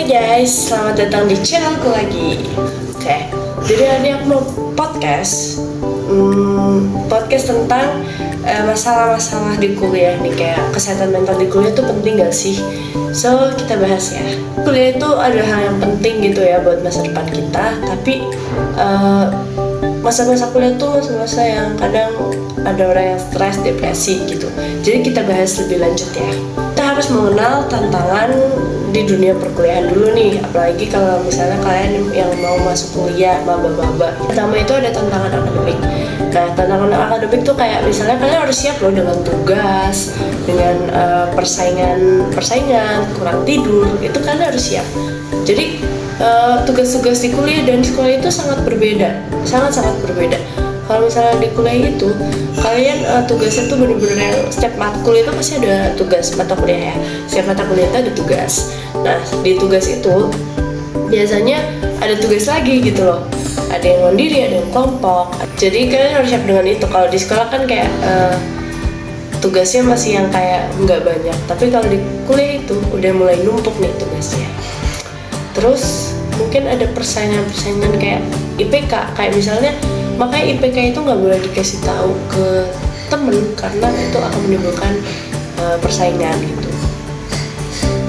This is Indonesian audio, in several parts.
Guys, selamat datang di channelku lagi. Oke, jadi hari aku mau podcast tentang masalah-masalah di kuliah nih. Kayak kesehatan mental di kuliah tuh penting gak sih? So, kita bahas ya. Kuliah itu adalah hal yang penting gitu ya buat masa depan kita. Tapi masa-masa kuliah tuh masa-masa yang kadang ada orang yang stres, depresi gitu. Jadi kita bahas lebih lanjut ya. Kita harus mengenal tantangan di dunia perkuliahan dulu nih, apalagi kalau misalnya kalian yang mau masuk kuliah, maba-maba. Pertama itu ada tantangan akademik. Nah, tantangan akademik tuh kayak misalnya kalian harus siap loh dengan tugas, dengan persaingan, kurang tidur, itu kalian harus siap. Jadi tugas-tugas di kuliah dan di sekolah itu sangat berbeda, sangat berbeda. Kalau misalnya di kuliah itu kalian tugasnya tuh bener-bener yang setiap matkul itu pasti ada tugas mata kuliah ya. Setiap mata kuliah itu ada tugas. Nah, di tugas itu biasanya ada tugas lagi gitu loh. Ada yang mandiri, ada yang kelompok. Jadi kalian harus siap dengan itu. Kalau di sekolah kan kayak tugasnya masih yang kayak nggak banyak. Tapi kalau di kuliah itu udah mulai numpuk nih tugasnya. Terus mungkin ada persaingan kayak IPK, kayak misalnya makanya IPK itu nggak boleh dikasih tahu ke temen karena itu akan menimbulkan persaingan gitu.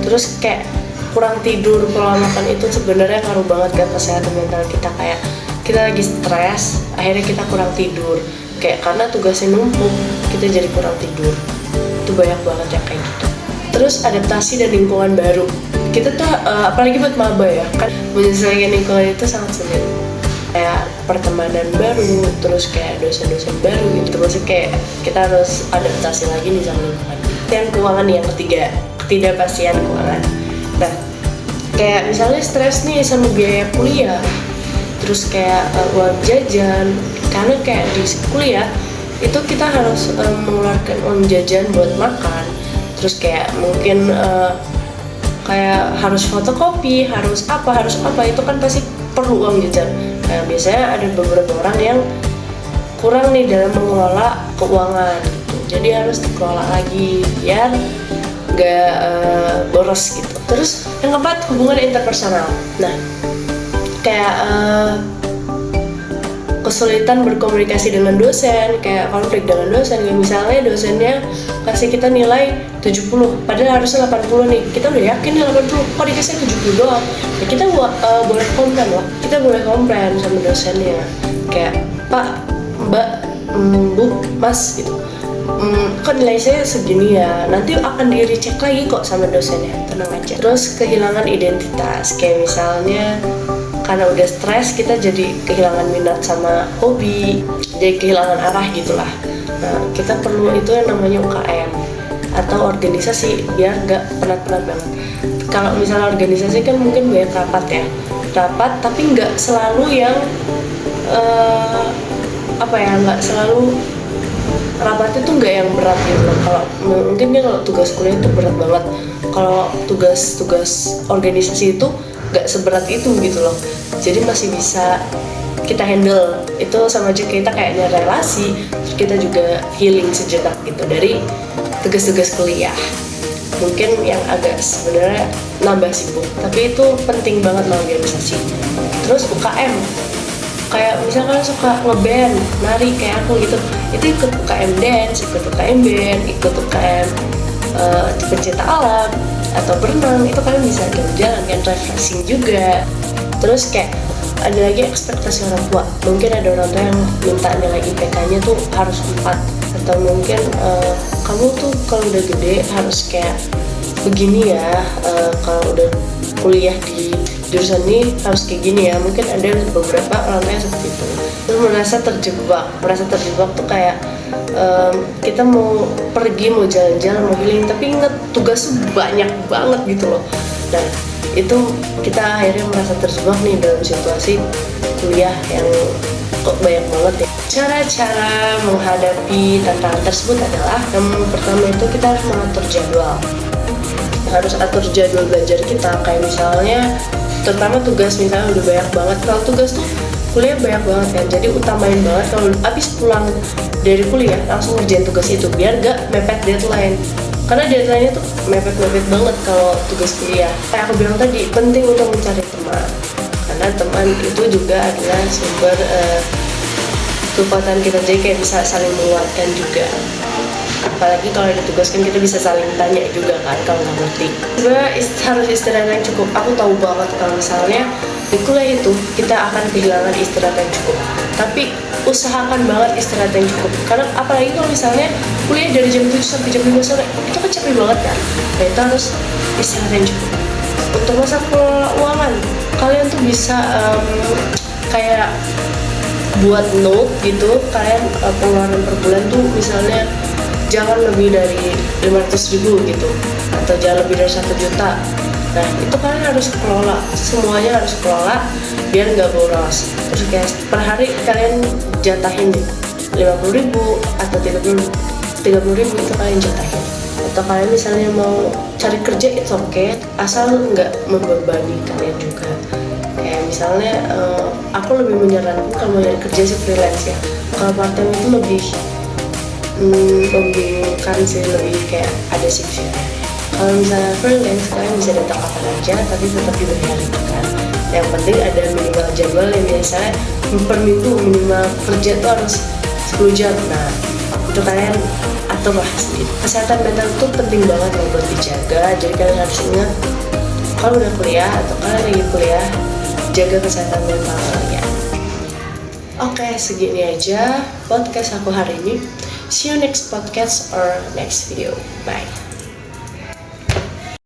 Terus kayak kurang tidur, pola makan itu sebenarnya ngaruh banget ke kesehatan mental kita. Kayak kita lagi stres, akhirnya kita kurang tidur. Kayak karena tugasnya numpuk, kita jadi kurang tidur. Itu banyak banget ya kayak gitu. Terus adaptasi dan lingkungan baru. Kita tuh apalagi buat maba ya, kan menyesuaikan lingkungan itu sangat sulit. Kayak pertemanan baru, terus kayak dosen-dosen baru gitu. Terus kayak kita harus adaptasi lagi nih sama lingkungan. Yang keuangan nih yang ketiga, ketidakpastian keuangan. Nah, kayak misalnya stres nih sama biaya kuliah, terus kayak uang jajan. Karena kayak di kuliah itu kita harus mengeluarkan uang jajan buat makan. Terus kayak mungkin kayak harus fotokopi, harus apa, itu kan pasti perlu uang jajan. Nah, biasanya ada beberapa orang yang kurang nih dalam mengelola keuangan gitu. Jadi harus dikelola lagi biar gak boros gitu. Terus yang keempat, hubungan interpersonal. Nah, kayak kesulitan berkomunikasi dengan dosen, kayak konflik dengan dosen. Kayak misalnya dosennya kasih kita nilai 70, padahal harusnya 80 nih. Kita udah yakin nih 80, kok dikasih 70 doang? Ya kita boleh komplain lah. Kita boleh komplain sama dosennya. Kayak, Pak, Mbak, Bu, Mas gitu. Kok nilai saya segini ya? Nanti akan di-recheck lagi kok sama dosennya. Tenang aja. Terus kehilangan identitas. Kayak misalnya karena udah stres kita jadi kehilangan minat sama hobi, jadi kehilangan arah gitulah. Nah, kita perlu itu yang namanya UKM atau organisasi biar gak penat-penat banget. Kalau misalnya organisasi kan mungkin banyak rapat tapi nggak selalu yang nggak selalu rapatnya tuh nggak yang berat gitu loh. Kalau mungkin kalau tugas kuliah itu berat banget, kalau tugas organisasi itu nggak seberat itu gitu loh. Jadi masih bisa kita handle. Itu sama aja kita kayaknya relasi, terus kita juga healing sejenak gitu dari tugas-tugas kuliah. Mungkin yang agak sebenarnya nambah sibuk, tapi itu penting banget lah organisasi. Terus UKM, kayak misalkan suka ngeband, nari kayak aku gitu, itu ikut UKM dance, ikut UKM band, ikut UKM pencinta alam atau berenang, itu kalian bisa jalan-jalan kan, refreshing juga. Terus kayak ada lagi ekspektasi orang tua. Mungkin ada orang tua yang minta nilai IPK-nya tuh harus 4, atau mungkin kamu tuh kalau udah gede harus kayak begini ya, kalau udah kuliah di jurusan ini harus kayak gini ya. Mungkin ada beberapa orang tua yang seperti itu. Terus merasa terjebak tuh kayak kita mau pergi, mau jalan-jalan, mau healing, tapi inget tugas tuh banyak banget gitu loh. Dan itu kita akhirnya merasa terjebak nih dalam situasi kuliah yang kok banyak banget ya. Cara-cara menghadapi tantangan tersebut adalah yang pertama itu kita harus mengatur jadwal. Harus atur jadwal belajar kita, kayak misalnya terutama tugas misalnya udah banyak banget. Kalau tugas tuh kuliah banyak banget kan, jadi utamain banget kalau abis pulang dari kuliah langsung ngerjain tugas itu biar gak mepet deadline. karena deadline-nya tuh mepet-mepet banget kalau tugas kuliah. Kayak aku bilang tadi, penting untuk mencari teman, karena teman itu juga adalah sumber kekuatan kita, jadi kayak bisa saling menguatkan juga. Apalagi kalau ada tugas kan kita bisa saling tanya juga kan kalau nggak ngerti. Sebenarnya harus istirahat yang cukup. Aku tahu banget kalau misalnya di kuliah itu kita akan kehilangan istirahat yang cukup, tapi usahakan banget istirahat yang cukup. Karena apalagi kalau misalnya kuliah dari jam 7 sampai jam 5 sore, itu kan capek banget kan. Nah, itu harus istirahat yang cukup. Untuk masa keuangan, kalian tuh bisa kayak buat note gitu, kalian pengeluaran per bulan tuh misalnya jangan lebih dari 500.000 gitu, atau jangan lebih dari 1 juta. Nah, itu kalian harus kelola, semuanya harus kelola biar nggak boros. Terus kayak per hari kalian jatahin 50.000 atau 30.000 itu kalian jatahin. Atau kalian misalnya mau cari kerja, itu oke, asal nggak membebani kalian juga. Kayak misalnya aku lebih menyarankan kalau mau cari kerja sih freelance ya. Kalau part time itu lebih membingungkan sih, lebih kayak ada shiftnya. Kalau misalnya freelance, kalian bisa datang kapan aja tapi tetap dibayar gitu kan. Yang penting ada minimal jadwal yang biasanya per minggu minimal kerja tuh harus 10 jam. Nah, itu kalian atur lah sendiri. Kesehatan mental tuh penting banget loh buat dijaga. Jadi kalian harus ingat kalau udah kuliah atau kalian lagi kuliah, jaga kesehatan mental kalian. Oke, segini aja podcast aku hari ini. See you next podcast or next video. Bye.